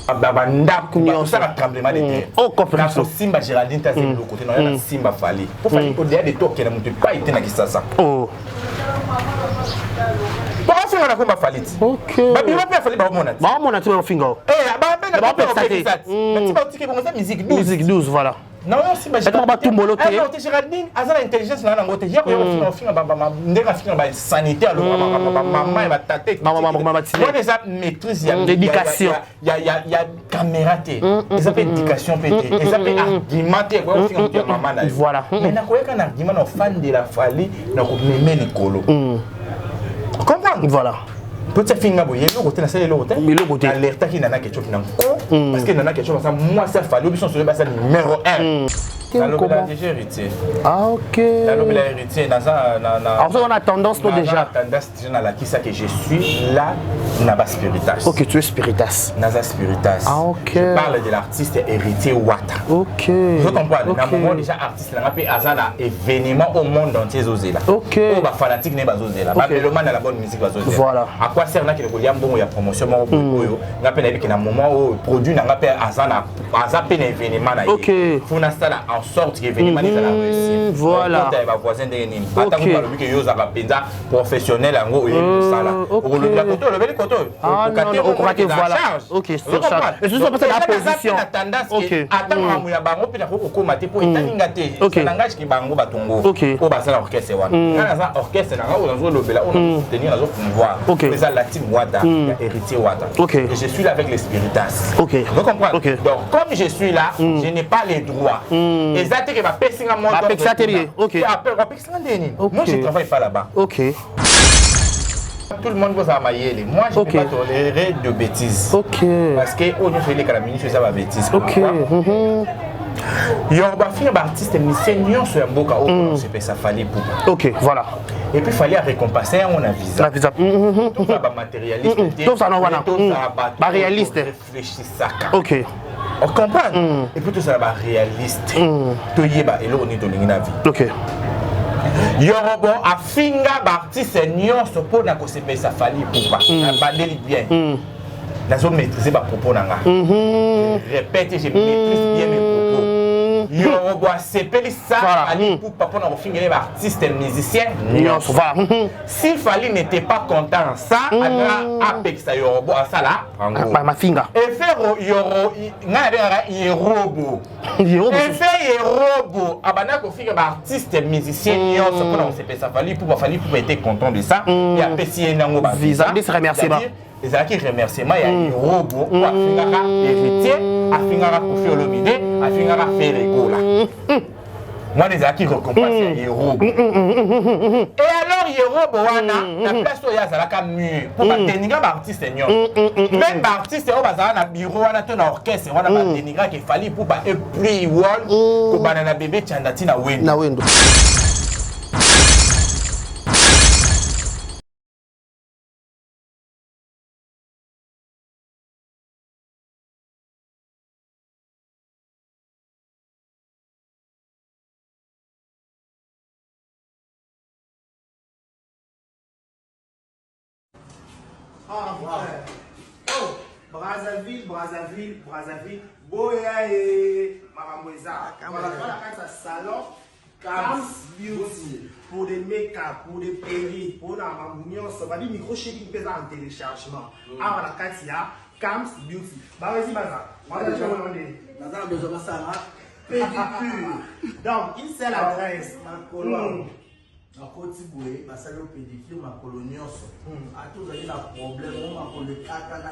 ça va tremblement de terre. Quand Simba Géraldine t'as le côté non Simba Fali. Pour faire au-delà de toi qui n'a pas été na Kisasa. Oh. Pour faire la combat Fali. OK. Bah il va faire Fali ba monat. Ba monat tu vas fingo. Eh ba ben ba faire ça. Mais tu vas tirer comme ça musique 12. Musique 12 voilà. Non, si je suis Géraldine, à l'intelligence, je suis sanitaire, déjà maîtrise, l'éducation. Il y a caméra, ils appellent éducation, ils appellent argumenter. Voilà. Mais un argument, on fan de la folie, on met les colos. Comprends? Voilà. Petit film là, il y a l'autre côté, c'est l'autre. Mais l'autre côté, alerte qui n'a quelque chose parce que n'a quelque chose ça moi ça fallait obligation sur le bassin numéro 1. La lobby déjà héritier. Ah OK. La lobby héritier dans alors on a tendance toi déjà. Tendance déjà là qui ça que je suis là Naba Spiritas. OK, tu es Spiritas. Nasa Spiritas. Ah OK. Je parle de l'artiste héritier Wata. OK. Je comprends. Dans moment déjà artiste là peut azala événement au monde entier zozela. OK. On va fanatique ne bazozela. Ba mélomane la bonne musique bazozela. Voilà. À quoi sert na que le goliam bon ya promotion mo oyo. Na pe na bi que na moment où produit na pe azana azape na événement na. OK. Faut na ça en sorte que l'événement est à la réussite. Voilà. Quand va voisin de nini. Attends que le que yo za penza professionnel ngo oyo ça là. Pour le la photo, le bel photo. Ah non, on croit que voilà. OK, sur ça. Et juste parce la position. OK. Attends amu ya bango pe na ko komate po italinga te. Langage ki bango batongo. O ba ça l'orchestre wana. Quand ça orchestre na ngo zo lobela on soutenir la zo pouvoir. Mais ça la team Wata, héritier Wata. Et je suis là avec les Spiritas. OK. Vous comprenez? Donc comme je suis là, je n'ai pas les droits. Exactement que ma personne à mon OK. Moi je travaille pas là-bas. OK. Tout le monde va s'amailler. Moi je ne peux pas tolérer de bêtises. OK. Parce que on fait les calamines, je fais ça ma bêtise. OK. Yoruba fille artiste musicien sur un mboka on se fait ça fallait pour. OK, voilà. Et puis fallait récompenser on a visa. La visa. Tout ça matérialiste. Tout ça non voilà. Pas réaliste. Réfléchis ça. OK. On comprend. Et puis tout ça va réaliste. Tout y est et l'on est dans la vie. OK. Yoruba a finga artiste nyonso pour na ko se fait ça fallait pour pas. Na bandeli bien. La zone maîtriser ma propos nanga. Répète, je maîtrise bien mes propos. Yoruba sepeli ça ali pour papa na finir artiste musicien. Si Fali n'était pas content ça, alors Apex Yoruba ça là. Ma finga. Et faire Yoruba ngara Yoruba. Et faire Yoruba abana ko finir artiste musicien nyonso pour na sepeli ça Fali pour être content de ça. Et apprécier nango ba visa. Des remerciements. Les acquis remerciements, il y a un robot pour Afingara héritier, Afingara Kofi Olomide, Afingara Ferregola. Moi, les acquis récompense, il y a un robot. Et alors, il y a un robot, la place où il y a un mur pour dénigrer l'artiste. Même l'artiste, on va un bureau, on a un orchestre, on a un dénigrer qu'il fallait pour pas et puis wall, pour banana bébé Tchandati na window. Ah, oh, Brazzaville, Boya et Maramoueza. Voilà, voilà, salon, Cam's Beauty, pour des make-up, pour des péris, pour la mamouillon, ça va dire micro-shaking pesant en téléchargement. Ah, voilà, Katia, Cam's Beauty. Bah, vas-y, Baza. On va te demander. Baza, besoin de ça, pédicure. Donc, une seule adresse, ma colonne. Na koti boye basali o pédicure ma colonion so ato zali na problème on ma ko le katana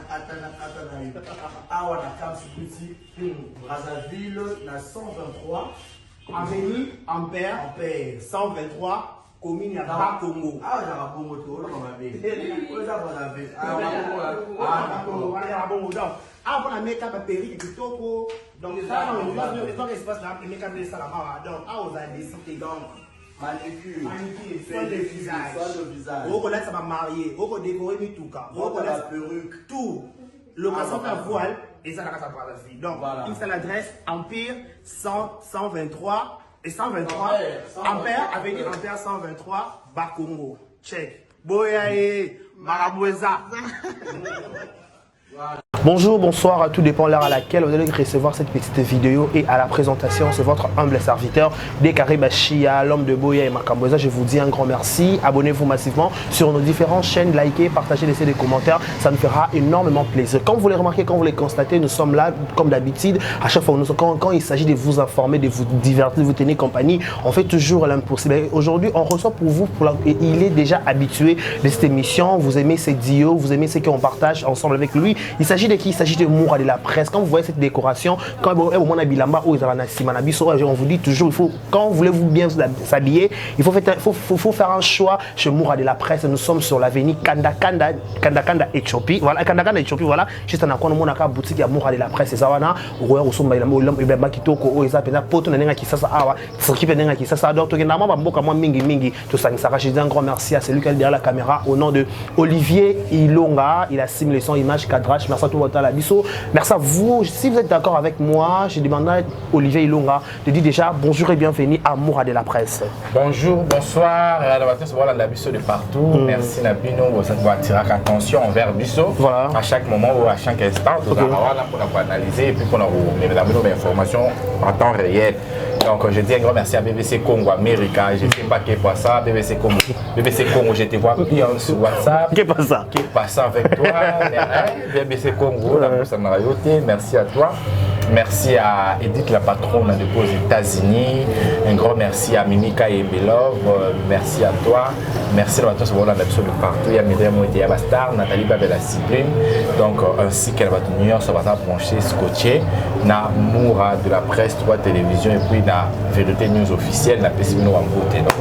awa na Cam's Beauty Brazzaville na 123 avenue Ampère 123 commune ya Bakongo ya Bongo to on va bien on za Brazzaville Bongo donc avant la make-up à Péri kitoko donc ça on va dans l'espace là le make-up de Salamara donc a aux a décidé donc manicure, soin de visage. Vous connaissez ça va marier, vous connaissez décorer mi tout cas, vous connaissez la perruque, tout. Location à voile et ça la casa pour la vie. Donc une seule adresse Empire 123 et 123 Ampère avenue Ampère 123 Bakongo. Check. Boya et Maraboueza. Bonjour, bonsoir, tout dépend de l'heure à laquelle vous allez recevoir cette petite vidéo et à la présentation, c'est votre humble serviteur Dekare Bashia, l'homme de Boya et Makamboza. Je vous dis un grand merci, abonnez-vous massivement sur nos différentes chaînes, likez, partagez, laissez des commentaires, ça nous fera énormément plaisir. Comme vous l'avez remarqué, comme vous l'avez constaté, nous sommes là comme d'habitude, à chaque fois quand il s'agit de vous informer, de vous divertir, de vous tenir compagnie, on fait toujours l'impossible. Aujourd'hui, on reçoit pour vous, et il est déjà habitué de cette émission, vous aimez ses dios, vous aimez ce qu'on partage ensemble avec lui. Il s'agit de qui? Il s'agit de Moura de la presse. Quand vous voyez cette décoration, quand on vous dit toujours, il faut, quand vous voulez vous bien s'habiller, il faut faire un choix chez Moura de la presse. Nous sommes sur l'avenue Kanda Éthiopie. Voilà, Kanda Éthiopie, voilà. Juste en accord, nous avons une boutique à Moura de la presse. C'est ça, voilà. Nous avons un grand merci à celui qui est derrière la caméra au nom de Olivier Ilonga. Il a simulé son image cadrage. Merci à tout votre abisso. Merci à vous. Si vous êtes d'accord avec moi, je demanderai à Olivier Ilonga de dire déjà bonjour et bienvenue à Moura de la presse. Bonjour, bonsoir. Voilà l'abisso de partout. Merci Nabino. Vous attirer attention envers Bisso. Voilà. À chaque moment ou à chaque instant. Nous allons pour analyser et puis pour nous donner des informations en temps réel. Donc je dis un grand merci à BBC Congo America. Je ne sais pas qui est pas ça. BBC Congo, je te vois bien sur WhatsApp. Qui est pas ça? Qui est pas ça avec toi? BBC Congo, la merci à toi. Merci à Edith, la patronne aux États-Unis. Un grand merci à Mimika et Belov. Merci à toi. Merci à toi, c'est voilà l'absolu partout. Il y a Myriam Ouédia Bastar, Nathalie Babela Cyprine. Donc, ainsi qu'elle va tenir, ça va brancher, scotché. Na Moura de la presse, 3 télévisions et puis na Vérité News officielle, na PCB en beauté. Donc,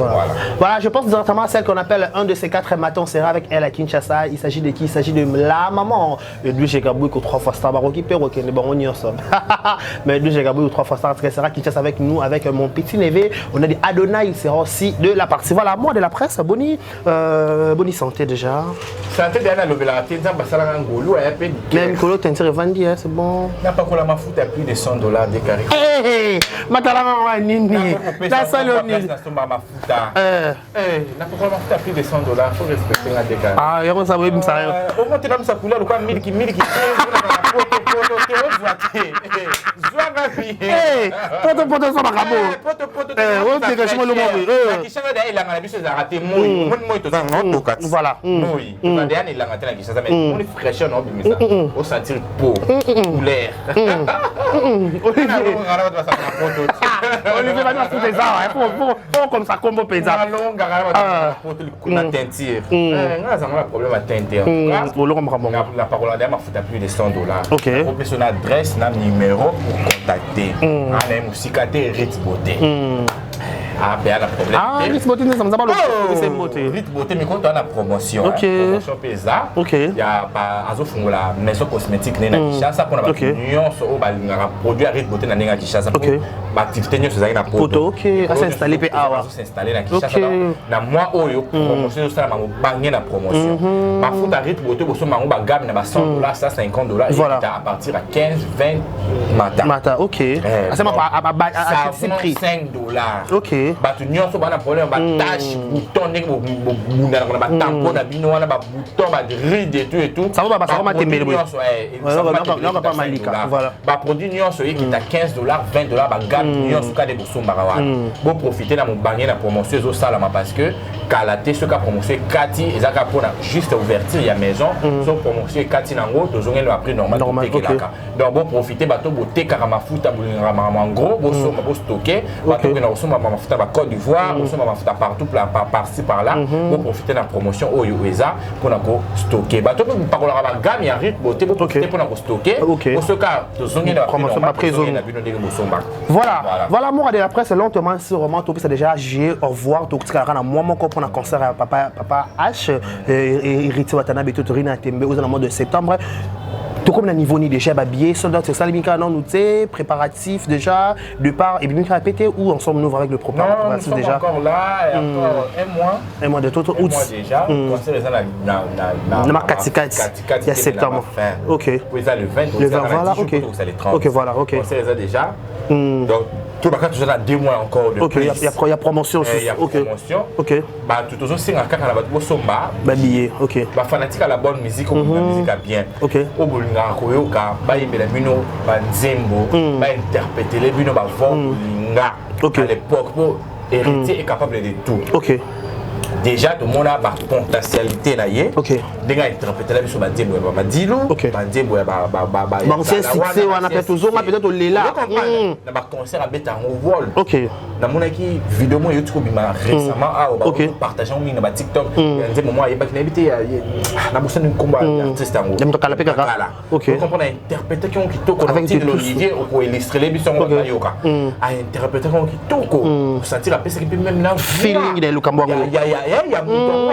voilà, je pense directement à celle qu'on appelle un de ces 4 matins. On sera avec elle à Kinshasa. Il s'agit de qui? Il s'agit de la maman. Et lui, j'ai gaboué que 3 fois Star Baroki, Perroquet, bon, on y est ensemble. Mais lui, j'ai gaboué 3 fois Star, elle sera Kinshasa avec nous, avec mon petit neveu. On a dit Adonai, il sera aussi de la partie. Voilà, moi de la presse, Boni santé déjà. Santé déjà, l'obélarité, même Kolo, t'es vendu, c'est bon. N'a pas que la mafoute à plus de $100 décarré. Hé, Matalama, Nini, la salle au Nini. N'a pas que la mafoute à plus de $100, il faut respecter la décarré. Ah, il y a un savoir, ça. Au moins, tu as sa couleur, quoi, milky, voilà. comme ça, combo paysan. La parole à plus de $100. Ok. Son adresse, un numéro pour contacter. On a aussi Ritz Beauté. Ah, ben, la problème. Ah, Ritz Beauté, ça me semble pas le beauté. Ritz Beauté, mais quand on a la promotion. Ok. Promotion PESA. Ok. Il y a la maison cosmétique Nena Kishasa pour la nuance au produit à Ritz Beauté dans Nena Kishasa. Ok. L'activité nous faisons na poto. Ok. À s'installer PA. S'installer na Kishasa. Na moi oyo promotion ça na bangé na promotion. Ma foot à Ritz Beauté pour son mango bagam na $100 ça $50 et à partir à 15 20 Mata. Ok. C'est à prix $5. Ok. Batu nyonso bana problème ba tâche bouton nek bo ba tampon na bino wana ba bouton ba ride et tout ça va pas vraiment tembele boy non pas malika voilà ba produit nyonso qui est à $15 $20 ba gamme nyonso ka de bosomba wana bon profiter na mo bangier na promotion zo sala parce que kalaté ce ka promotion kati ezaka pour juste ouverture ya maison so promotion kati nango tozongela ba prix normal donc bon profiter bato boté karama futa bolinga en gros bosomba bo stocker bato que na bosomba mafuta ba Côte d'Ivoire, nous sommes mafuta partout par-ci par-là pour profiter de la promotion au USA pour nous stocker. Bato pour parler de la gamme ya Ritz Beauté pour profiter pour nous stocker. Pour ce cas, tozongela la promotion ba présent. Voilà Moura de la presse lentement sûrement tout ça déjà j'ai au revoir tout ça na moi mon pour un concert à papa H et Ritz Watanabe tout rina tembe aux mois de septembre. Tout comme le niveau ni déjà habillé, soldat c'est ça les mika non nous préparatifs déjà de part et bien répéter ou ensemble nous avec le préparatif déjà. Encore là et encore un mois de tout août déjà concert na Katikati il y a septembre. OK. Puis ça le 20 voilà OK. OK voilà OK. Concert déjà donc tout le monde a 2 mois encore de plus. Ok, il y a promotion aussi. Il y a promotion. Ok. Bah, tout aussi, c'est un cas à la base somba. Bah, billet, ok. Bah, fanatique à la bonne musique, la musique à bien. Ok. Au bolinga, koyoka, bah, il y a des mino, bah, nzembo, bah, interpréter les mino, bah, bolinga. Ok. À l'époque, pour héritier est capable de tout. Ok. Déjà, tout le monde a une potentialité. Ok. Déjà, interpréter la musique, bah, nzembo, bah, dilo. Ok. Bah, nzembo, bah, ancien succès, on a fait toujours, peut-être au Léla. On a concert à Beta en vol. Ok. Na mona ki vidéo mo YouTube bima récemment ok partager en ligne na TikTok nze moment yeba ki na bité na bossa ni komba artiste ngo dem to kala pe kaka ok on comprend interpréter qui kitoko avec Olivier pour illustrer les bisons na yoka a interpréter qui kitoko sentir la pesa qui même là feeling de Lukambo ngo ya muto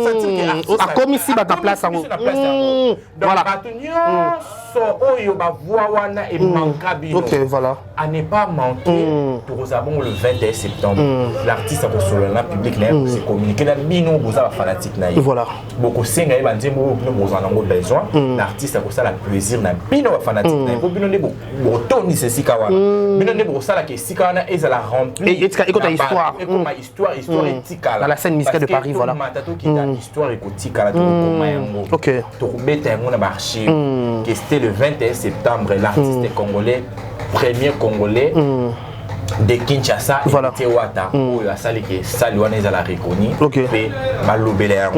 sentir que a comme ici ba ta place ngo voilà so oyo ba voix wana e manka bino ok voilà à ne pas manquer pour avons le 21 septembre l'artiste a sur le public là c'est communiqué là bino boza fanatique na voilà beaucoup senga ba nzembo bino boza nango besoin l'artiste a ko ça la plaisir na bino fanatique na bino ne bo toni c'est sikawa bino ne bo ça la que sikawa et ça la rempli et ta histoire et comme histoire etika dans la scène musicale de Paris voilà matato qui ta histoire etika la to koma yango ok to beta yango na marché que c'était le 21 septembre l'artiste congolais premier congolais de Kinshasa voilà. et Tewata où la salle qui Saluane la reconnu et Malobele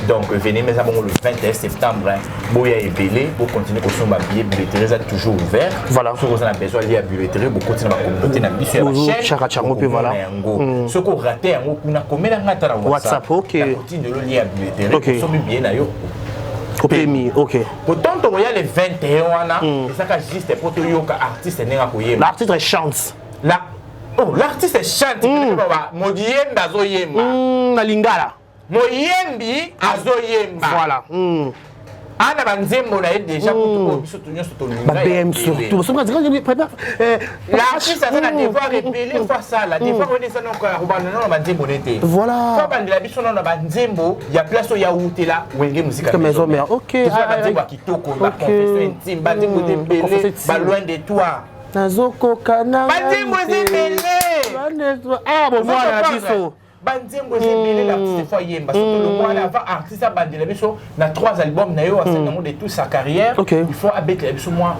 donc venez mais le 21 septembre Boya et Belé pour continuer à consommer billet billetterie est toujours ouvert voilà si vous avez besoin de billetterie beaucoup continuer à communauté na biso ya chaîne voilà ce qu'on raté on a commis la ngata WhatsApp ok continue de lire billetterie consommer billet na yo ok. Pourtant, il y a les 21 ans, et ça juste pour tout yoka artiste l'artiste chante. L'artiste chante. Moyemba azoyemba. Na lingala. Moyembi azoyemba. Voilà. Ana banzembo na déjà pour biso tunyo sotolinga. Ba BM surtout. Ça me prépare. L'artiste a un devoir révéler fois ça là. Des fois on est ça non quoi robana non banzembo nete. Voilà. Quand bande la biso non banzembo, il y a place ya outé là, wenge musique maison mère. OK. Banzembo kitoko, ba confession intime, banzembo de belé, ba loin de toi. Nazoko kana. Banzembo zembele. Ah bon voilà la biso. Banzembo zembele l'artiste fois yemba surtout le mois avant artiste bande la biso na 3 albums na yo à de toute sa carrière il faut abattre la biso moi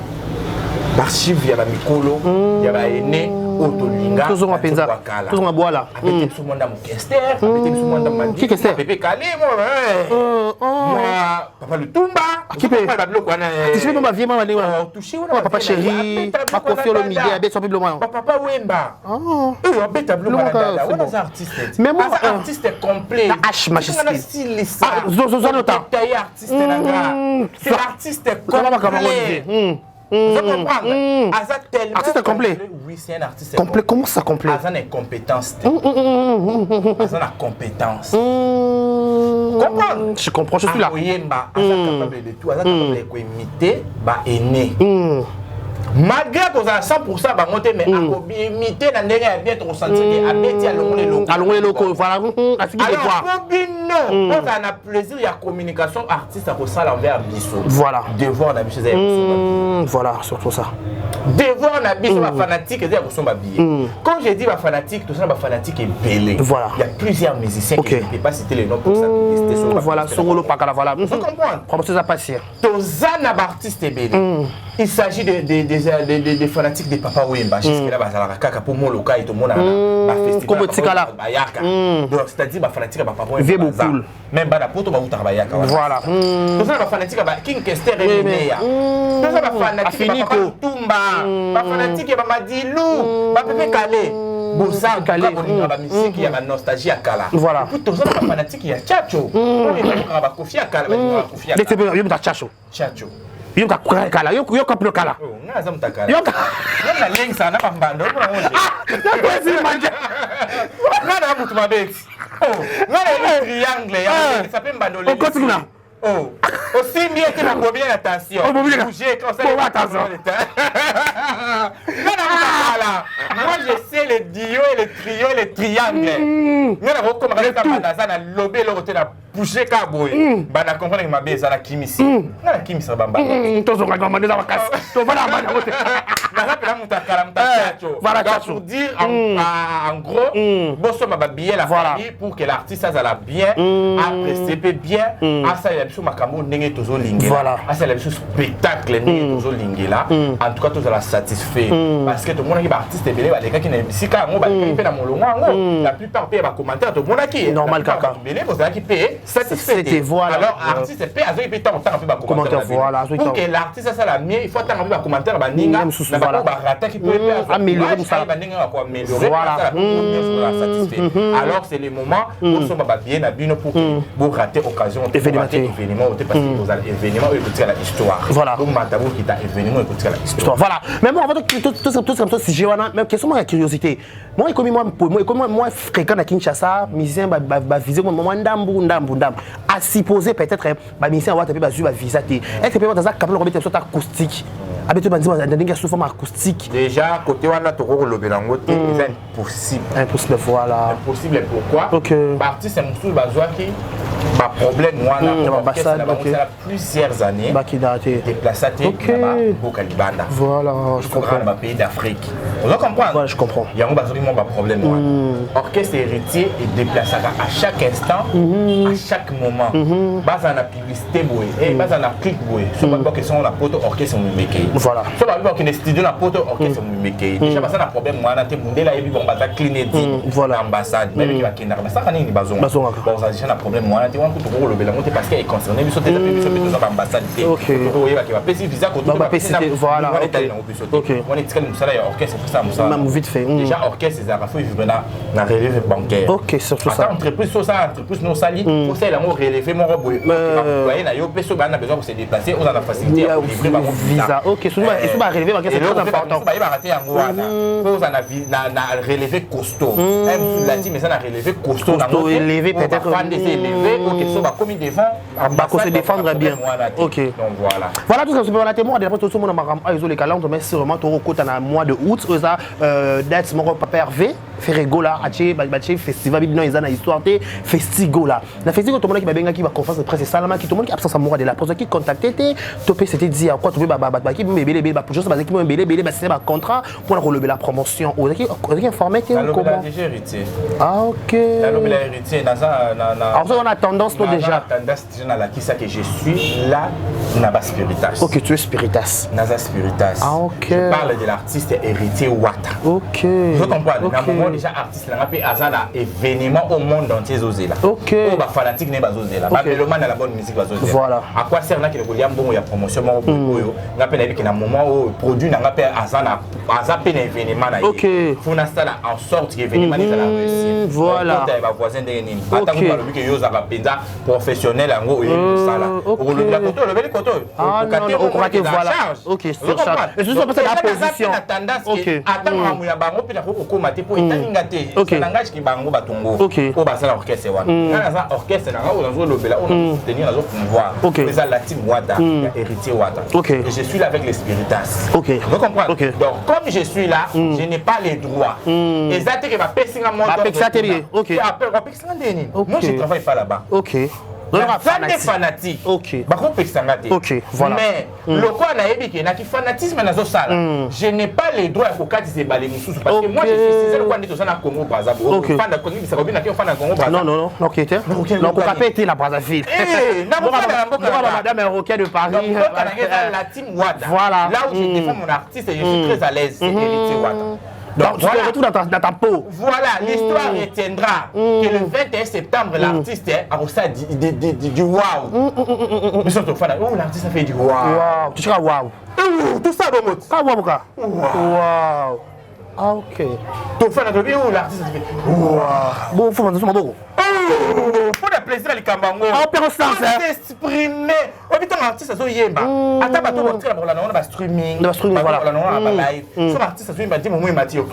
archive ya ba mikolo ya ba ene otolinga toujours penza toujours boala abattre biso monde mo Kester abattre biso monde mandi Pepe Kale moi papa Lutumba qui peut pas bloc wana tu sais pas vie maman touché papa chéri pas confier le midi abattre son public papa Wemba abattre bloc wana on artiste mais moi artiste complet H majesté styliste c'est l'artiste complet vous comprenez artiste complet oui c'est un artiste complet comment ça complet Azan est compétence Azan a compétence comprendre je comprends je suis là Oyemba Azan capable de tout Azan capable de imiter ba aîné malgré qu'on a 100% ba monter mais à imiter na ndenge ya bien to sentir que abeti alongwe loko voilà à ce qui est quoi non on a plaisir il y a communication artiste à ça envers biso voilà devoir na biso voilà surtout ça devoir na biso ba fanatique et ko somba billet quand je dis ba fanatique tout ça ba fanatique est belé voilà il y a plusieurs musiciens qui ne peuvent pas citer les noms pour ça voilà songolo pakala voilà vous comprenez comment ça passer tozana ba artiste belé il s'agit des fanatiques de Papa Wemba jusqu'à là bazala kaka pour mon local et tout monde ba festival comme tikala bayaka donc c'est-à-dire ba fanatique de Papa Wemba même ba na poto ba uta bayaka voilà tozana ba fanatique ba King Kester et Meya tozana ba fanatique ba Papa Tumba ba fanatique ba Madilu ba Pepe Kale bosa kala bolinga ba musique ya ba nostalgie ya kala voilà puis tozana ba fanatique ya Chacho on est ba Kofi ya kala ba Kofi ya kala yo mta Chacho yo ka kala yo kaplo kala nga za mtakala yo na lengi sana pa mbando nga na mutu mabeti nga na triangle ya ça peut mbando lengi okotuna aussi bien que la première attention bouger quand ça attention moi je sais les duos et les trios et les triangles nga na comme resta banaza na lobé le côté na bouger ka boy bana comprendre que ma beza la kimisi nga na kimisi bamba tozo ka ngamba za bakasi to bana bana wote Voilà, pour dire en gros, bosso ma billet la famille pour que l'artiste ça la bien, apprécier bien, à ça il y a sur ma camo n'engé toujours lingué. Voilà. À ça il y a sur spectacle n'engé toujours lingué là. En tout cas tout ça la satisfait parce que tout le monde qui est artiste est belé, les gars qui n'est si quand on va fait dans mon long, la plupart paye va commentaire tout le monde qui est normal kaka. Belé vous qui paye satisfait. Voilà. Alors artiste paye à peu temps un peu va commentaire. Voilà. Pour que l'artiste ça la mieux, il faut attendre un peu va commentaire ba ninga. Voilà. Ba rata qui peut améliorer tout ça. Ba ninga quoi améliorer. Voilà. Alors c'est le moment où on va bien à bien pour pour rater occasion événement parce que vous allez événement écouter la histoire. Voilà. Donc matabo qui t'a événement écouter la histoire. Voilà. Mais moi en fait tout comme ça si j'ai même question moi la curiosité. Moi fréquent à Kinshasa, musicien va viser moi ndambu à supposer peut-être ba musicien va taper ba visa est-ce que peut-être ça capable de remettre sur acoustique avec tout bandit dans sous forme acoustique. Déjà côté wana to ko lobelango te c'est impossible voilà. Impossible pourquoi? OK. Artiste c'est musu bazwa qui ba problème wana ambassade plusieurs années ba qui daté déplacé là-bas au Calibanda. Voilà, je comprends dans pays d'Afrique. Vous comprenez? Voilà, je comprends. Il y a un bazoli ba problème wana. Orchestre héritier et déplacé à chaque instant, à chaque moment. Base en publicité boy et base en clip boy. Sur pas que sont la poto orchestre mumeke. Voilà. Sur pas que les studios la poto orchestre mumeke. Déjà parce que un problème wana te mundela et bon bata clinétique. Voilà. Ambassade même qui va kenda ça quand il bazon. Bon ça déjà un problème wana te wan ko to le belango te parce que est concerné biso te besoin ambassade. OK. To yeba qui va passer visa ko to voilà. OK. On est très musala ya orchestre pour ça musala. Même vite fait. Déjà orchestre ça va faut vivre na relevé bancaire. OK, surtout ça. Entreprise so ça entreprise no sali pour ça il a relevé mon robot. Voyez na yo peso ba na besoin pour se déplacer on a la facilité à livrer ba visa. OK, surtout ba relevé bancaire c'est très important. Ba raté yango wana. Pour ça na relevé costaud. Même la team mais ça na relevé costaud na élevé peut-être élevé OK so ba commis devant ba ko se défendre bien. OK. Donc voilà. Voilà tout ça c'est pour la témoin d'après tout le monde a isolé calendrier mais sûrement to kota na mois de août ça date mon papa Hervé Ferregola ache bache festival bino ezana histoire te festigola na festigo to mona ki babenga ki ba conférence de presse salama ki to mona ki absence amour de la presse qui contacté te topé c'était dit à quoi to ba ki bébé ba pour juste ba ki bébé ba c'est ba contrat pour la relever la promotion aux qui informé que comment déjà héritier ah OK la lobby héritier dans ça alors ça on a tendance to déjà tendance déjà la qui ça que je suis là na ba spiritas. OK tu es spiritas Naza spiritas. Ah OK je parle de l'artiste héritier Wata. OK je comprends déjà artiste là pe azana événement au monde entier zozela. OK ba fanatique ne bazozela ba mélomane la bonne musique bazozela. Voilà. À quoi sert na que le koliam bongo ya promotion mo oyo na pe na bi que na moment où produit na pe azana azape na événement na. OK. Faut na ça en sorte que événement ni la réussir. Voilà. Ba voisin de nini. Attends ko ba que yo za ba penza professionnel ngo oyo sala. O le koto le bel koto. Ah non on croit que voilà. OK, c'est ça. Et tout ça parce que la position. OK. Attends amu ya bango pe na ko ko mate po ça n'engage qui bango batongo au bassin orchestre wana na ça orchestre na on zo lobela on tenir na zo pouvoir mais ça la team Wata héritier Wata et je suis là avec les spiritas vous comprenez donc comme je suis là je n'ai pas les droits et ça que va pesinga mon OK après va pesinga ndeni moi je travaille pas là-bas OK des fanatiques. OK. OK, voilà. Mais le quoi na yebi ke na ki fanatisme na zo sala. Je n'ai pas les droits pour katise balé mususu parce que moi je suis le quoi ndito sana Congo Brazzaville. Fan de Congo Brazzaville na ki fan de Congo Brazzaville. Non, OK était. Non, pour pas été la Brazzaville. Madame Roquet de Paris. La team Wata. Voilà. Là où je défends mon artiste et je suis très à l'aise, c'est héritier Wata. Donc, tu te retrouves dans ta peau. Voilà, l'histoire retiendra que le 21 septembre, l'artiste a reçu du waouh. Mais surtout, l'artiste a fait du waouh. Tu seras waouh. Tout ça, bon mot. Ah, waouh, waouh. Ah, OK. Ton fan a dit, l'artiste a fait waouh. Bon, faut m'entendre beaucoup. Pour le plaisir, les Kambango. Ah, perçance, hein. S'exprimer. Au bout d'un artiste, ça yemba. Attends, bateau, on va streaming. On va streaming, voilà. On va live. Son artiste, ça yemba, dit, mon mot, il m'a dit, waouh.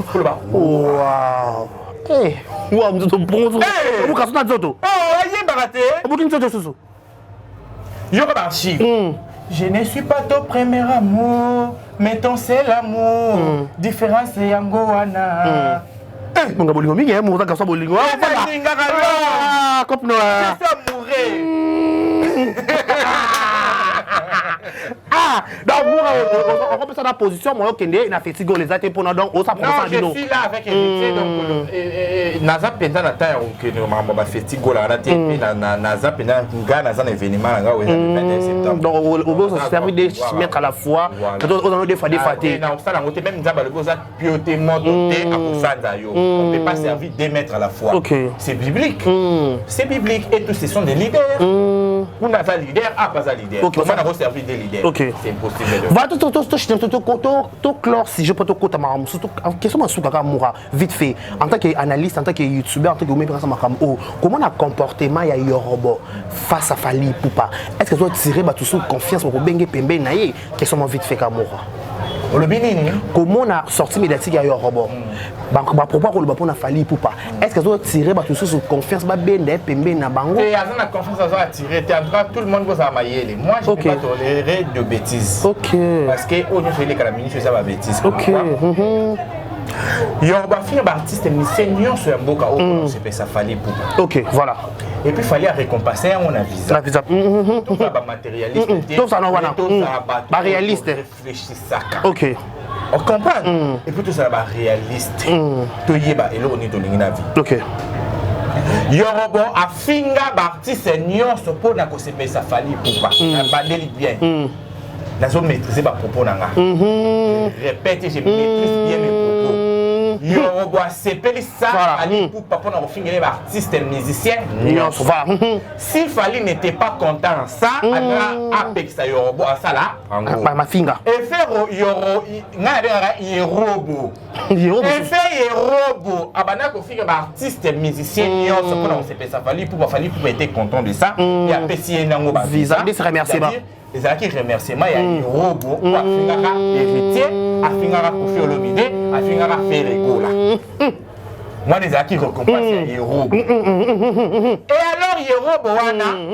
Eh, waouh, nous sommes bons. Vous cassez notre zoto. Oh, yemba raté. Vous qui nous sommes Yoga Barchi. Je ne suis pas ton premier amour, mais ton seul amour. Différence et Yangoana. Mon gars, bolingo mingi, mon gars, bolingo. Ah, cop noir. Je suis amoureux. Ah, donc on peut ça dans la position, moi, ok, il a fait tigo les athées pour nous, donc on s'apprend ça. Non, je suis là avec héritier, donc Naza Penda na taille que maman va faire tigo là, Naza Penda, Naza événement là, où il y a le 21 septembre. Donc on peut se servir de se mettre à la fois, on a des fois des fâtés. Non, ça, on même Nzaba le beau-art, pioté, monté, à Kosandayo. On ne peut pas servir des maîtres à la fois. C'est biblique. C'est biblique et tous ce sont des leaders. On a un leader, pas un leader. Comment on a servi des leaders? C'est impossible. Voilà, tout clore si je peux te compter ma surtout question de Soukaka Moura vite fait en tant qu'analyste, en tant que youtubeur, en tant que comment le comportement il y a eu robot face à Fally Ipupa. Est-ce que tu dois tirer tout sous confiance pour bengue pembe naïe question vite fait Kamura. Comment on a sorti médiatique il y a eu robot. Pourquoi on le pour Fally Ipupa. Est-ce que tu dois tirer tout sous confiance ba bende pembe na bango. Et avant la confiance à tirer, tout le monde va s'amailler. Moi je ne peux pas tolérer de bêtises. Parce que on ne fait les calamines, je fais ça bêtise. Il y a un artiste musicien sur un beau cas où se fait ça Fally Ipupa. Ok, voilà. Et puis il fallait récompenser on a visa. La visa. Tout ça va matérialiste. Tout ça non voilà. Pas réaliste. Réfléchir ça. Ok. On comprend. Et puis tout ça va réaliste. Tout y est bah et là on est dans la vie. Ok. Yorobo a finga artiste nyonso pour na ko se fait ça Fally Ipupa. Na bandeli bien. La zone maîtriser ma propos nanga. Répète, je maîtrise bien mes propos. Yorobo a sepeli ça Fally Ipupa pour na finir artiste musicien. Si Fally n'était pas content ça, alors Apex Yorobo a ça là. Ma finga. Et faire Yoro ngara Yorobo. Et faire Yorobo abana ko finir artiste musicien nyonso pour na se fait ça Fally Ipupa était content de ça. Et apprécier nango ba visa. Des remerciements. Les acquis remerciements, il y a un robot pour Afingara héritier, Afingara Kofi Olomide, Afingara Ferregola. Moi, les acquis récompense, il y a un robot. Et alors, il y a un robot,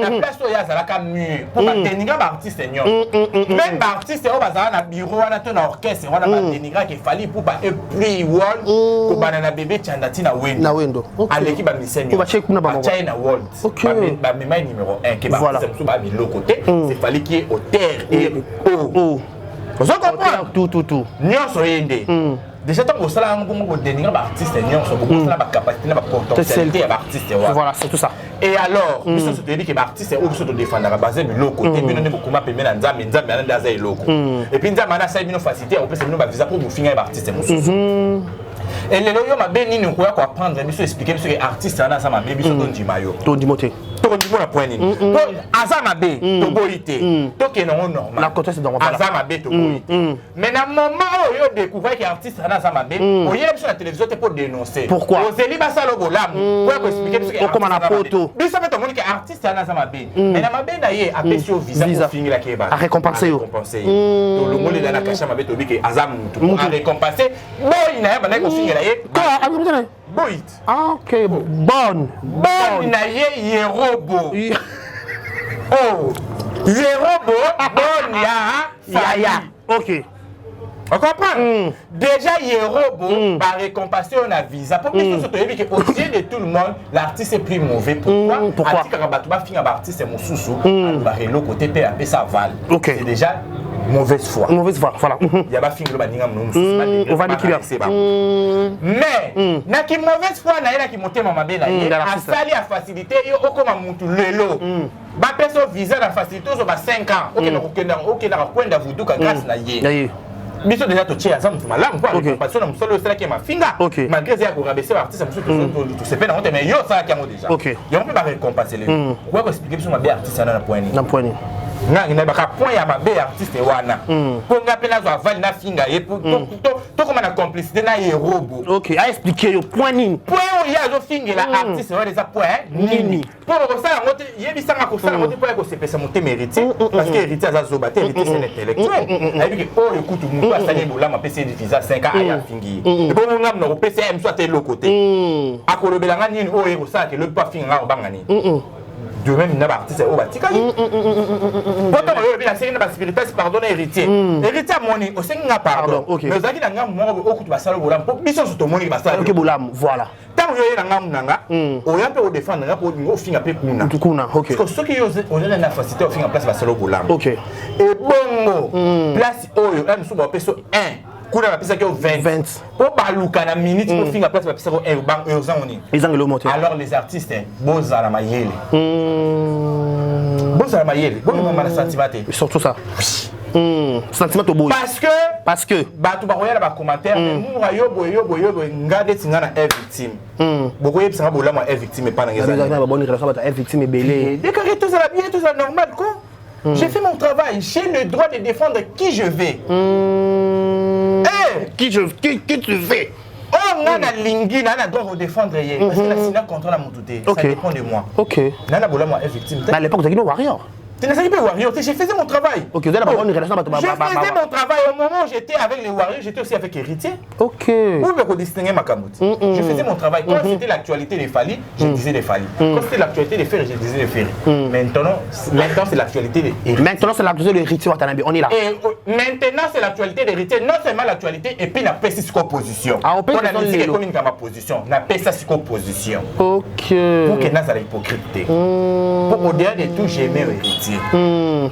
la place où il y a un mieux pour dénigrer l'artiste. Même l'artiste, on va un bureau, on a un orchestre, on a un dénigrer qu'il fallait pour un prix World, pour un bébé Tchandatina Wendo. À l'équipe de Missen, on va checker China World. Mais ma numéro 1, qui va de l'autre côté, c'est fallait qu'il y ait au terre et au. Vous comprenez? Tout. Nyon soyende. Déjà, tant que ça, on peut dénigrer l'artiste, on a la capacité, la potentialité de l'artiste. Voilà, c'est tout ça. Et alors, nous sommes dit que l'artiste est aussi de défendre la base de l'autre côté, mais nous beaucoup plus bien dans et l'autre. Et puis, nous avons ça une facilité, on peut se donner visa pour vous finir l'artiste. Et les loyaux m'a béni nous quoi apprendre, mais expliquer ce que l'artiste a dans sa main, mais ce qu'on dit maillot. Ton dimoté. Ton dimoté la poignée. Donc, Azama B, to boité. To que non normal. La côté c'est normal. Azama B to boité. Mais dans le moment où il découvert que l'artiste a dans sa main, il y a sur la télévision pour dénoncer. Pourquoi? Aux élus basa logo lam. Pour expliquer ce que comme la photo. Lui ça fait tout le monde que l'artiste a dans sa main. Mais dans ma B d'ailleurs a payé au visa pour finir la keba. À récompenser. Donc le monde est dans la cacha ma B to que Azam à récompenser. Bon il n'a pas d'ailleurs finir là. Boit. Ok, bonne. Naye Yerobo. Oh, Yerobo, bon ya. Ok. On comprend? Déjà, Yerobo va récompenser un visa. Pour que ce soit au yeux de tout le monde, l'artiste est plus mauvais. Pourquoi? Parce que l'artiste est mon sous-sous. Il va l'autre côté, puis ça vale. C'est déjà mauvaise foi. Mauvaise foi, voilà. Il y a pas fini le banning on va l'équilibrer. Mais na qui mauvaise foi na qui monter mama bela a sali a facilité yo okoma mutu lelo. Ba peso visa na facilité so ba 5 ans. OK na kwenda vuduka grâce na ye. Biso déjà to chia zamu malamu kwa parce que msolo sala qui ma finga malgré ça ko rabaisser artiste msolo to se fait na honte mais yo ça qui a déjà. Yo on peut pas récompenser les. Quoi expliquer biso ma bé artiste na point. Na point. Nga baka point ya mabe artiste wana pour nga pena zo avali na finga et pour to comme na complicité na Yerobo. OK, a expliquer yo point nini point o ya zo finga la artiste wa des point nini pour ça ngote yebisa nga ko sala ngote pour ko se pesa monter mérité parce que héritier za zo baté héritier c'est intellectuel et puis oh écoute mutu asali bola ma PC de visa 5 ans aya fingi et bon nga na ko PC M soit te l'autre côté akolobela nga nini o e ko sala ke le pas finga nga obanga ni de même na artiste au batikali pourtant yo bien c'est na spirituel pardon héritier héritier moni au senga pardon mais ozaki na ngam moko okutu basalo bolam po biso so to moni basalo OK bolam voilà tant yo na ngam nanga o ya pe o défendre nga po ngo finga pe kuna OK parce que ceux qui ont na facilité au finga place basalo bolam OK et bongo place oyo am so ba peso 1 kuna ba pesa que 20 po baluka na minute po finga place ba pesa ko 1 bang ozangoni ezangelo monter alors les artistes boza la mayele boza la mayele bon mama sentiment surtout ça sentiment to boy parce que bato ba koyala ba commentaire mura yo boyo ngade tingana est victime boko yebisa bola moi est victime pas na ngeza ba bonne relation ba est victime belé déclarer tout ça bien tout ça normal quoi j'ai fait mon travail j'ai le droit de défendre qui je vais qui tu fais oh nana lingi nana doit défendre parce que la sina contre la montouté ça dépend de moi OK nana bola moi est victime à l'époque tu as warrior tu n'as pas warrior j'ai fait mon travail OK vous avez pas bonne relation je faisais mon travail au moment où j'étais avec les warriors j'étais aussi avec héritier OK vous pouvez distinguer ma camoute je faisais mon travail quand c'était l'actualité des Fally je disais des Fally quand c'était l'actualité des Ferry je disais des Ferry maintenant c'est l'actualité des héritiers maintenant c'est l'actualité des héritiers on est là et maintenant c'est l'actualité des héritiers non seulement l'actualité et puis la paix sur opposition on peut la musique commune comme ma position la paix sur opposition OK pour que n'a pas l'hypocrite pour au-delà de tout j'aimais héritier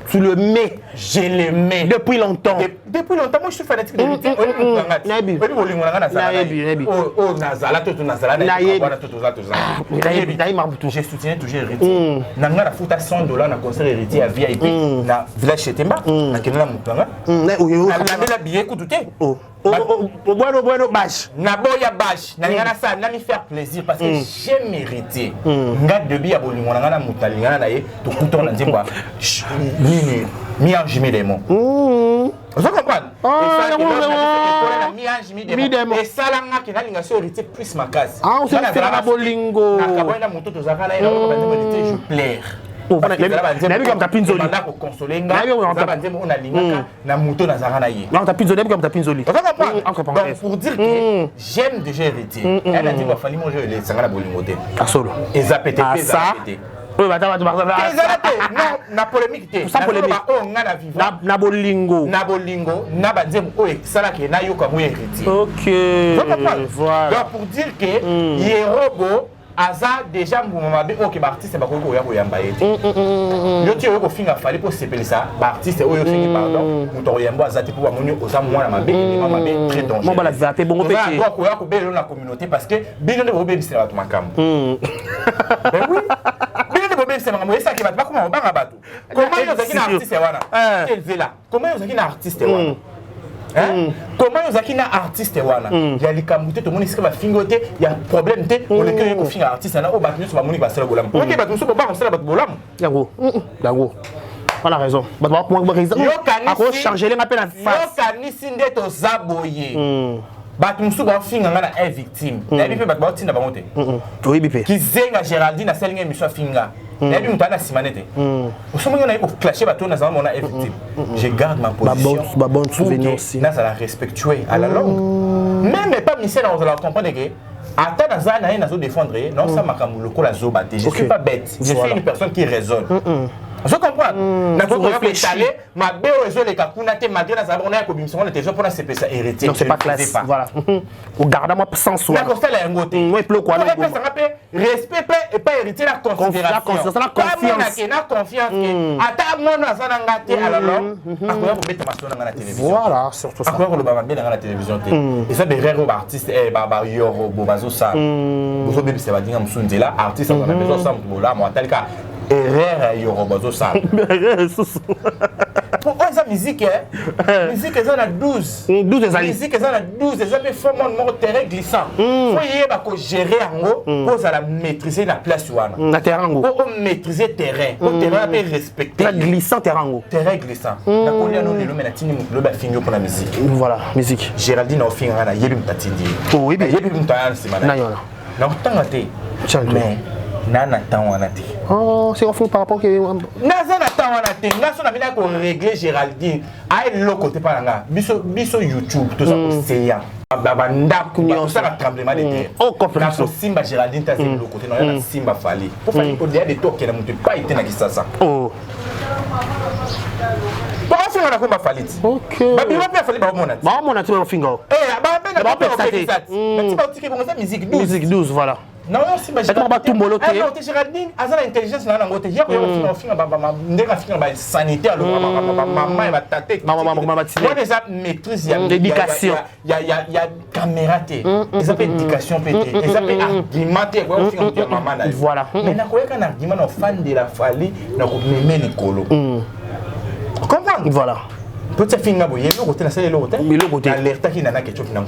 tu le mets je le mets depuis longtemps depuis longtemps moi je suis fanatique de héritier j'ai soutenu toujours héritier nanga la futa $100 na concert héritier à VIP na village Chetemba na kenela mutanga na la billet kututé bueno bash na boya bash na ngana ça na mi faire plaisir parce que j'aime héritier nga debi ya bolingo na mutalinga na ye to kuto na nzemba nini mi anjimi des mots vous comprenez et ça là nga ke na linga so héritier plus makasi on se fait na bolingo na kabona moto to zakana ina ko banze héritier je plaire nabi comme tapinzoli na ko consoler nga na banze mo na linga na moto na zakana ye na tapinzoli nabi comme tapinzoli donc pour dire que j'aime déjà héritier elle a dit qu'il fallait manger les sangana bolingo te asolo et ça pété ça oui na polémique te ça polémique na bolingo na banze o sala ke na yoka mo héritier OK voilà donc pour dire que Yerobo aza déjà mabe oke ba artiste ba ko ya yamba yete yo ti ko finga fali pour s'appeler ça ba artiste oyo fingi pardon muto yamba aza ti pour amoni oza mwana mabe et mabe très dangereux mo bala zaté bongo pété doit ko ya ko belo na communauté parce que bino de bobe bisela batu makambo ben oui bino de bobe bisela makambo esa ki batu ba ko ba batu comment yo zaki na artiste wana elvela comment yo zaki na artiste wana comment ozaki na artiste wana ya likambo te tomoni sika bafingo te ya problème te oleki oyo kofinga artiste na oyo bato nyonso bamoni basala bolamu oke bato mosusu bakosala bato bolamu yango on a raison changer les appels en face yokanisi nde toza boye bato mosusu bafinga nga na victime nayebi mpe bato baotinda bango te oyebi mpe kizenga Géraldine asalinga émission afinga nayebi moto ana nsima nete osomongi nayebi koclashe bato nazala mona victime je garde ma position babon souvenir aussi nazala respectueux à la longue même pas ministère ozala comprendre que ata nazala na ye nazo défendre ye naosala makambo lokola zoba te je suis pas bête je suis une personne qui raisonne je comprends na ko réfléchir ma bé ozo le kakuna te malgré na zabona ya ko bimisa on était pour na CP ça héritier non c'est pas classe voilà au garde moi sans soi na ko fela yango te ouais plus quoi respect et pas héritier la considération la confiance na confiance que ata mona sana ngate alors akoya ko beta masona na télévision voilà surtout ça akoya ko le baba bien na la télévision te et ça des rares artistes baba yoro bobazo ça bozo bébé c'est va dire msunzela artiste on a besoin ça bola moi talika erreur yorobazo ça pour eza musique musique eza na 12 ezali musique eza na 12 eza pe fond mon terrain glissant faut yeba ko gérer yango pour ça la maîtriser la place wana na terrain ngo pour maîtriser terrain pour terrain pe respecter la glissant terrain ngo terrain glissant na kolia no lelo mena tini mutulo ba fingo pour la musique voilà musique Géraldine ofinga na yebi mtatindi oui yebi mtaya simana na yona na tangate mais nana temps wana te oh c'est au fond par rapport que naza na temps wana te ngaso na bina ko régler Géraldine ay lo côté pa nga biso YouTube tout ça oseya babanda ça tremblement de terre oh comprends Simba Géraldine ta c'est le côté non Simba Fali pour faire il y a des toques na mutu pas été na kisasa oh pas faire na komba Fali OK ba bi ba Fali ba mona tu vas fingo ba ben ba mais tu vas tirer pour ça musique 12 voilà. Non, si bah Géraldine, azana intelligence na ngote. Ya ko yo finga ba ndeka finga ba sanité alors maman va tâter. Maman moi déjà maîtrise ya éducation. Ya caméra té. Ils appellent éducation pété. Ils appellent argumenter quoi finga maman na. Voilà. Mais na ko yeka na argument na fan de la Fali na ko meme likolo. Comprendre? Voilà. Petit finga boye le côté na c'est le côté. Mais le côté alerte qui nana quelque chose na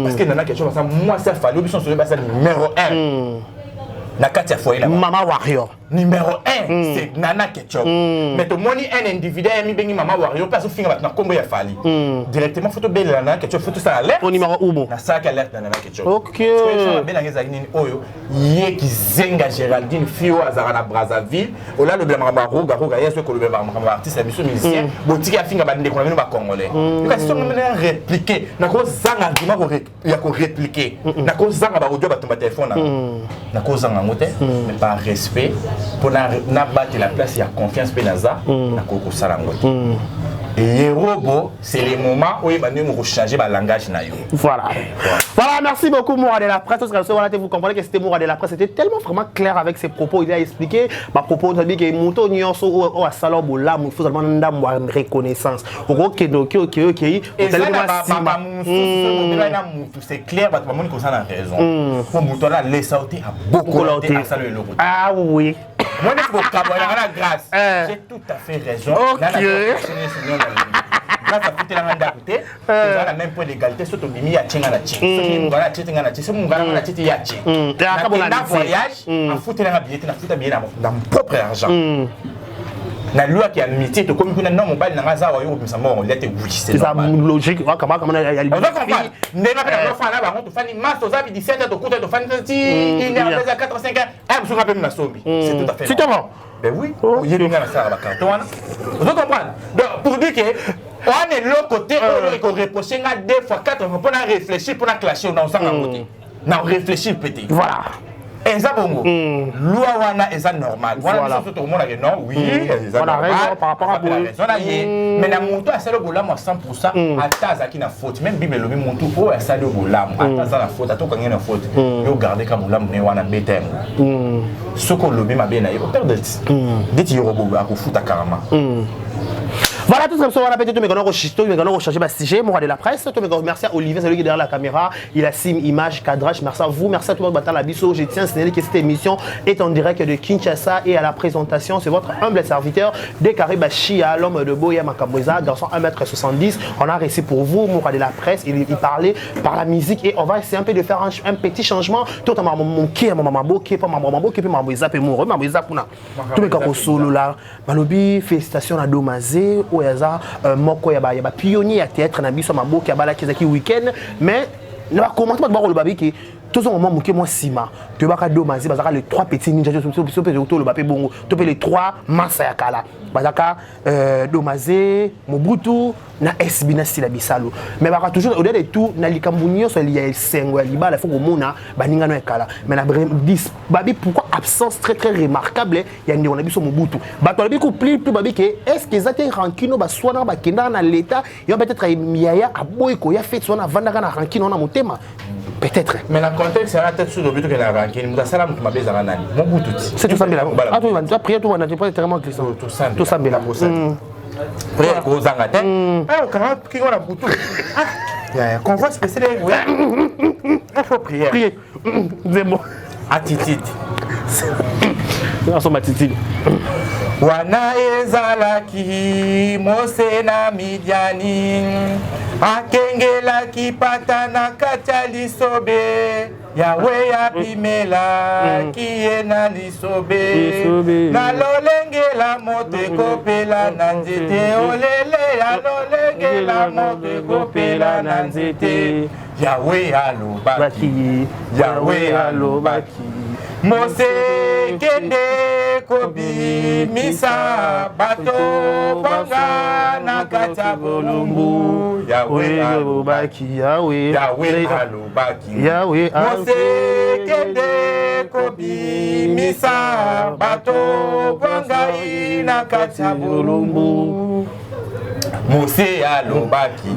parce que nana quelque chose ça moi ça Fali obiso sur basa numéro 1. Na kati ya foyer là. Mama Warrior. Numéro 1, c'est Nana Ketchup. Mais tout le monde est un individu, il y a Mama Warrior, parce que tu as combo ya Fali. Directement, photo belle Nana Ketchup, photo ça alerte. Au numéro 1. Na ça alerte Nana Ketchup. OK. Je suis bien dans oyo, yé qui zenga Géraldine Fio Azara Brazzaville. O là le blanc Roga yes que le blanc artiste et musicien. Botiki a finga bande ko ba congolais. Parce que on répliquer, na ko zanga argument ko ya ko répliquer. Na ko zanga ba audio ba tomba téléphone na ko zanga ngote, mais par respect pour battre la place, il y a confiance Penaza, na Koko Sarango. Et Robo, c'est les moments où il va nous changer le langage. Voilà. Voilà, merci beaucoup Moura de la presse. Vous comprenez que c'était Moura de la presse. C'était tellement vraiment clair avec ses propos. Il a expliqué ma propos. Il a dit que Mouto Nyonso ou à Salon Bola, il faut seulement une reconnaissance. Ok. C'est clair, tout le monde a raison. Pour Mouto là, les sauter a beaucoup de ah oui. Moi, je suis grâce. J'ai tout à fait raison. Ok. Grâce à tout le côté, on a le même point d'égalité. Surtout, il y a un voyage, on fout un billet dans mon propre argent. La loi qui a admis que comme non mobile dans Gaza ou au Msambo on était oui c'est logique comment on va comprendre n'est pas la fois là on te fait une masse aux habits 17 de côté de fan il est à 4 5 ans ah vous rappelez la somme c'est tout à fait c'est comment ben oui il y a une grande ça la carte vous comprenez donc pour dire que on est l'autre côté on reprocher deux fois 4 pour réfléchir pour clasher dans ça côté non réfléchir petit voilà. Eza bongo. Loi wana eza normal. Voilà tout le monde a non oui, on a raison par rapport à vous. Mais na monto asalo bolamu à 100% ataza ki na faute. Même Bible lobi monto o asalo bolamu ataza na faute atoka ngena faute. Yo garder ka bolamu ne wana betem. Soko lobi mabe na yo perdre. Dit yorobo akufuta karama. Voilà tout comme ça, on a peut-être changer ma sujet, moi de la presse. Merci à Olivier, c'est lui qui est derrière la caméra. Il a sim, image, cadrage. Merci à vous, merci à tout le monde. La biso, je tiens à signaler que cette émission est en direct de Kinshasa et à la présentation, c'est votre humble serviteur Décaré Bachia, l'homme de Boya Makamboza, garçon 1m70. On a réussi pour vous, moi de la presse. Il parlait par la musique et on va essayer un peu de faire un petit changement. Tout à mon qui est mon mambo, qui est pas mon mambo, qui est ma boisa, puis mon mamboisa, pour tout le monde solo là. Malobi, félicitations à Domazé. Yaza moko ya ba pionnier ya théâtre na biso maboki ya bala kezaki week-end mais na commentement ba ko babi ki tous au moment moké moi sima to ba ka Domazi bazaka les trois petits ninjas so pe to le bape bongo to pe les trois massa ya kala bazaka Domazi Mobutu na SB style bisalo mais ba toujours au delà de tout na likambunyo so li ya sengo ya libala faut komona baninga no ekala mais na babi pourquoi absence très très remarquable ya ndi on a biso Mobutu ba to biku plus babi que est-ce que ça te rankino ba swana ba kenda na l'état yo peut-être yaya aboyko ya fait swana vandaka na rankino na motema peut-être mais le contexte c'est la tête sur le but que la rankine muta salam tu m'abeza nani Mobutu c'est tout ça bien ah tu vas prier tout on a pas tellement Christ tout ça bien prière ko zanga te ah quand qui on a Mobutu ah convoi spécial oui il faut prier c'est bon attitude c'est son attitude wana ezalaki mose na Midiani akengelaki pata na kati ya lisobe Yawe apimela kiye na lisobe na lolengela moto ekopela na nzete olele ya lolengela moto ekopela na nzete Yawe alobaki Yawe alobaki Mose kende kobi misa bato banga na kata bolumbu Yahweh alobaki Yahweh alobaki Yahweh Mose kende kobi misa bato banga na kata bolumbu Mose alobaki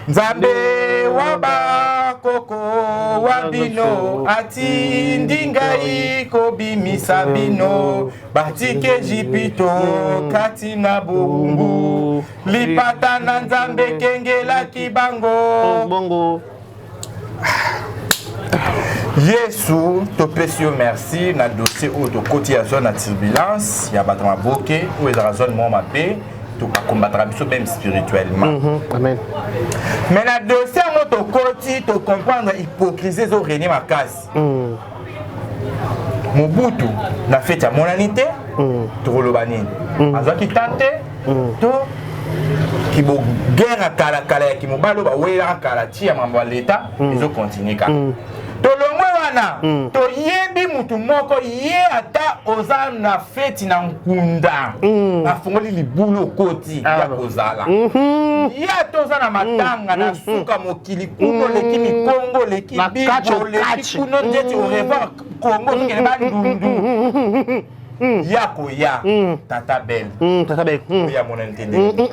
Nzambe waba koko wabino ati ndingai kobimisa bino batike jipito kati na bongo lipata na Nzambe kengelaki bango Yesu topesi yo merci na dossier oyo tokoti ya zone na turbulence ya bato maboke oyo ezala zone moko mabe tokakombataka biso même spirituellement. Amen. Mais na dossier yango tokoti tocomprendre hypocrisie ezorenie makasi. Mobutu na fete ya monani te tokoloba nini azwaki tante to kibogera kala ya kimobalo bawelaka kala ti ya mambo ya leta ezokontinue kaka tolongwe wana toyebi mutu moko ye ata oza na feti na nkunda afungoli libulu okoti ya kozala ye ata oza na matanga na suka mokili kuno leki mikongo leki bibo leki kuno ndeti orevoir kongo tokende bandundu ya koya tata belle oya monani te ndenge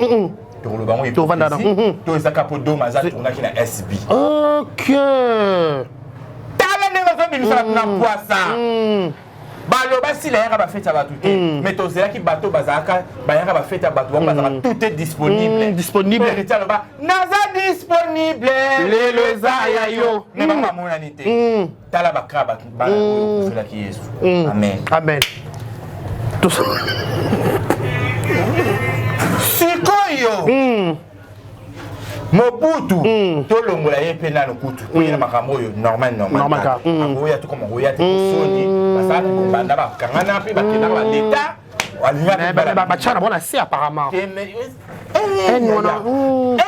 tokoloba ngo hypocrisie to ezaka po doma aza tongaki na SB. Ok. Tala na poisa. Baloba si la yaka ba fête ba tout mais tozela ki bateau bazaka ba yaka ba fête ba tout bazaka tout est disponible. Disponible. Ba naza disponible. Le ya yo. Mais ba monanité. Tala ba kraba ba ko fela ki Yesu. Amen. Amen. Tout ça. Sikoyo. Mobutu tolongola ye pe na kutu koyena makambo oyo normal akoya to comme oya te soni basala bombanda bakangana pe bakenda ba leta walinga bachana bona si apparemment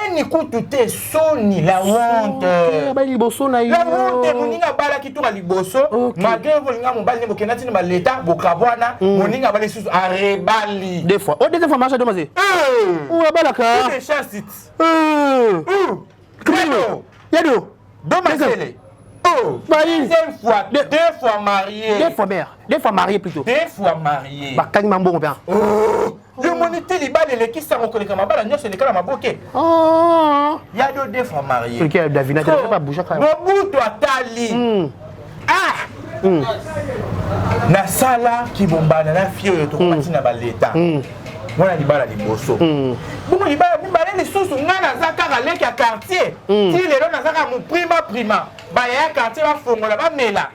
eni kutu te soni la honte ba liboso na yo la honte moninga bala kitura liboso malgré bolinga mobali ne bokenda tina ba leta bokabwana moninga bala susu arebali des fois des fois marche de mazé ou bala ka c'est chassit Yado Domasele. Oh, deux fois marié. Deux fois marié plutôt. Deux fois marié. Bakani mambo bien. Oh, le monité les balles les qui sont reconnus comme balles n'y a c'est comme maboké. Oh, Yado deux fois marié. Lequel Davina tu pas bouger quand même. Mobutu atali. Ah. Na sala ki bombana na fio to komati na baleta. Mwana libala liboso. Bongo libala les sous ngana zakara leki ya quartier. Ti lelo na zaka mu prima. Ba ya quartier ba fongola ba mela.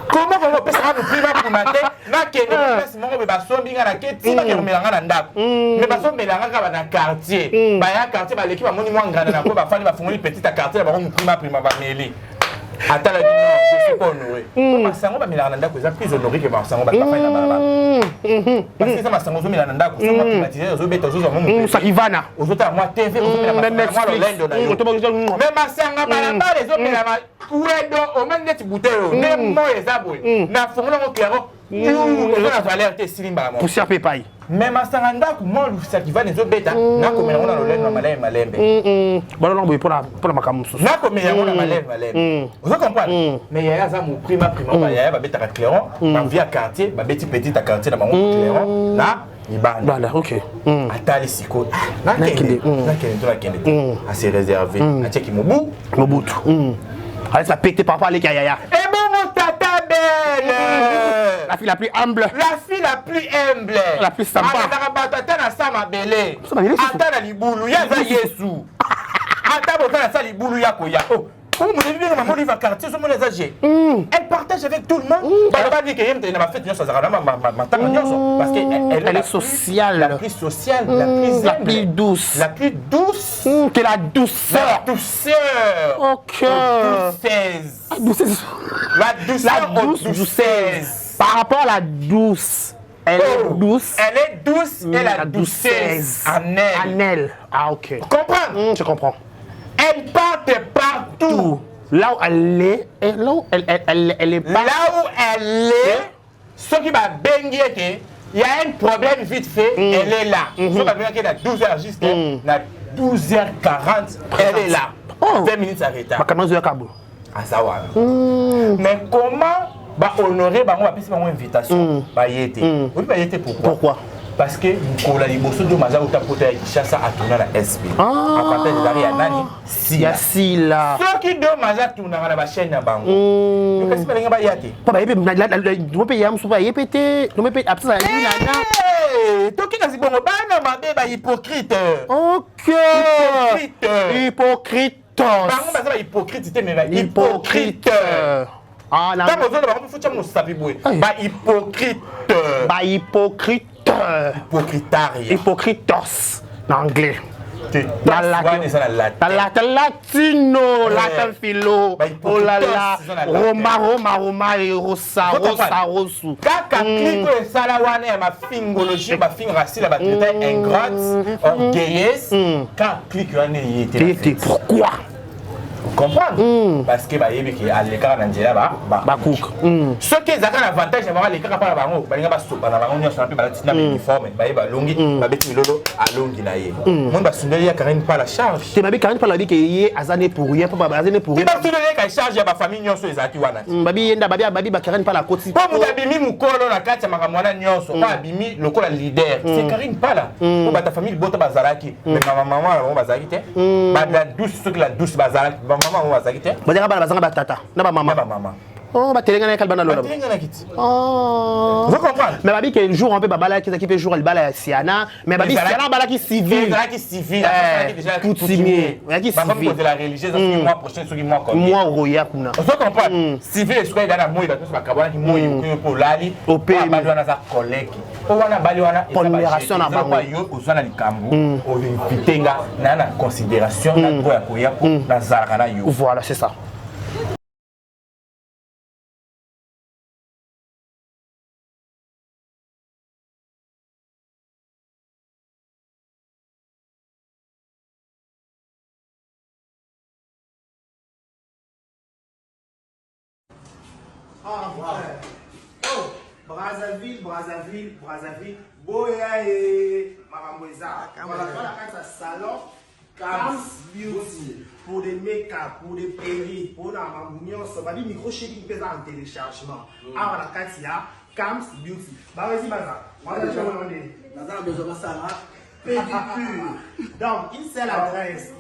Comment on peut ça mu prima te na kende place mongo be ba sombi ngana keti ba kermela ngana ndako. Mais ba sombela ngaka ba na quartier. Ba ya quartier ba leki ba moni mwangana na ko ba fani ba fongoli petit à quartier ba mu prima ba meli. Attends, non, je suis pas honoré. Ma sango ba milana ndako eza plus honoré que ma sango ba fai na baba. Parce que ça ma sango zo milana ndako, so ma privatiser zo beta zo mo. Ça Ivana. Ozota moi TV, ozota moi Lendo na yo. Mais ma sanga bala les zo milana kuedo o mendeti butero. Ne mo eza boy. Na fongola ko claro. La valeur te silimba mo. Poussière pépaille. Mais ma sanga ndako mo ça qui va les zo beta. Na ko milana na lendo malembe. Bon non, pour la makamuso. Na ko milana na malembe. Vous comprenez? Mais il y a ça mon prima il y a ba beta clairon, ba via quartier, ba beti petit à quartier na mon clairon. Là, il bande. Voilà, OK. Atali siko. Na kende. Assez réservé. A check Mobutu. Allez, ça pété papa les kayaya. Et bon mon tata belle. La fille la plus humble. La fille la plus humble. La plus sympa. Ata na sama belle. Ata na libulu ya za Yesu. Ata bota na sa libulu ya koya. Oh. Elle partage avec tout le monde. Parce qu'elle est sociale. La plus sociale, la plus douce. La plus douce. Que la douceur. La douceur. Ok. La douceur. Par rapport à la douce. Elle est douce. Elle est douce et la douceur en elle. Ah, ok. Comprends? Je comprends. Elle part partout. Là où elle est, et là où elle est pas. Là où elle est, ce qui va benguer, il y a un problème vite fait, elle est là. Ce qui va benguer à 12h jusqu'à 12h40, elle est là. 20 minutes à retard. Ah, ça va. Mais comment honorer une invitation? Pourquoi? Parce que Nicolas Liboso de Maza Utapote à Kinshasa a tourné à la SP. À partir de l'arrêt à Nani, si là. Ceux qui de Maza tournent à la chaîne à Bango. Qu'est-ce que vous avez dit? Papa, il me paye un soupa, il pété. Il me paye absent à la vie. Toi qui as dit bon, bah hypocrite. Ok. Hypocrite. Bango hypocrite, mais hypocrite. Ah, là. Hypocrite. Hypocrite. Hypocritaria. Hypocritos. En anglais. Latino, latin philo. Oh là là. Roma, Rosa. Kaka clique ça là wane ma fingologie, ma fin racine, ma traité ingrate, orgueilleuse. Quand clique wane yété. Pourquoi? Comprendre? Parce que à l'écart d'Angela cook. Ce qui est un avantage, c'est l'écart par la bango. Balinga ba soupa na bango nyonso na pe ba tina uniforme, ba longi, ba beti lolo a longi na ye. Mon ba sundeli ya Karine pas la charge. C'est ba Karine pas la vie que yé azane pour rien, pas azane pour rien. Ba sundeli ka charge ya ba famille nyonso ezaki wana. Babi yenda babi ba Karine pas la koti. Pas mu abimi mukolo na kati ya makamwana nyonso, pas abimi lokola leader. C'est Karine pas là. Pour ba ta famille bota bazalaki, mais maman na bazalaki te. Ba la douce ceux qui la douce bazalaki. Maman on va s'arrêter. Bah déjà bazanga batata. Na ba maman. Oh bah telenga na kalbana lola. Oh. Vous comprenez? Mais babi que jour on peut babala qui fait jour elle bala Siana, mais babi Siana bala qui civil. Bala qui civil. Déjà coutumier. Qui civil. De la religieuse qui mois prochain sur mois comme. Mois roya kuna. Vous comprenez? Civil est soit dans la moïda tout ça kabana qui moïda pour lali. Au pays. Ba wana za collègue. O wana bali wana pondération na bango. Yo ozana likambo. O vitenga na considération na droit ya koya na zalaka na yo. Voilà, c'est ça. Ah, oh, Brazzaville. Boya et Maramboisa. Voilà, la salon. Cam's Beauty. Pour des make-up, pour des péris, pour la mamouillon, ça va dire micro-shading pèse en téléchargement. Ah, voilà, Katia, Cam's Beauty. Bah, vas-y, Baza. Baza, besoin de ça, pédicure. Donc, une seule adresse.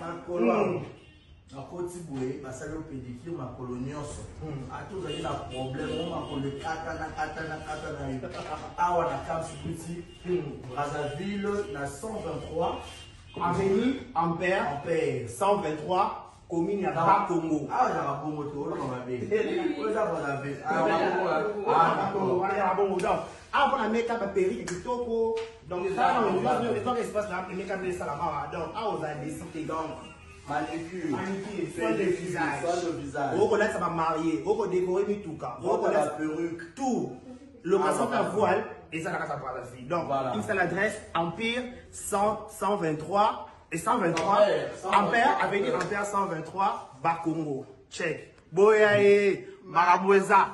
Na koti boye basali o pédicure ma colonioso atu zali na problème on ma ko le kata na yo awa na Cam's Beauty Brazzaville na 123 avenue Ampère 123 commune ya Bakongo. Ah ya Bakongo to on va bien o za Brazzaville ah on a make-up à Péri kitoko donc ça on a espace là make-up de salama donc ah on a décidé donc manicure, soin de visage. On connaît ça va marier, on connaît décorer mituka, on connaît la perruque, tout. Location à voile et ça la casa pour la vie. Donc une seule adresse Empire 123 et 123 Ampère avenue Ampère 123 Bakongo. Check. Boya et Maraboueza.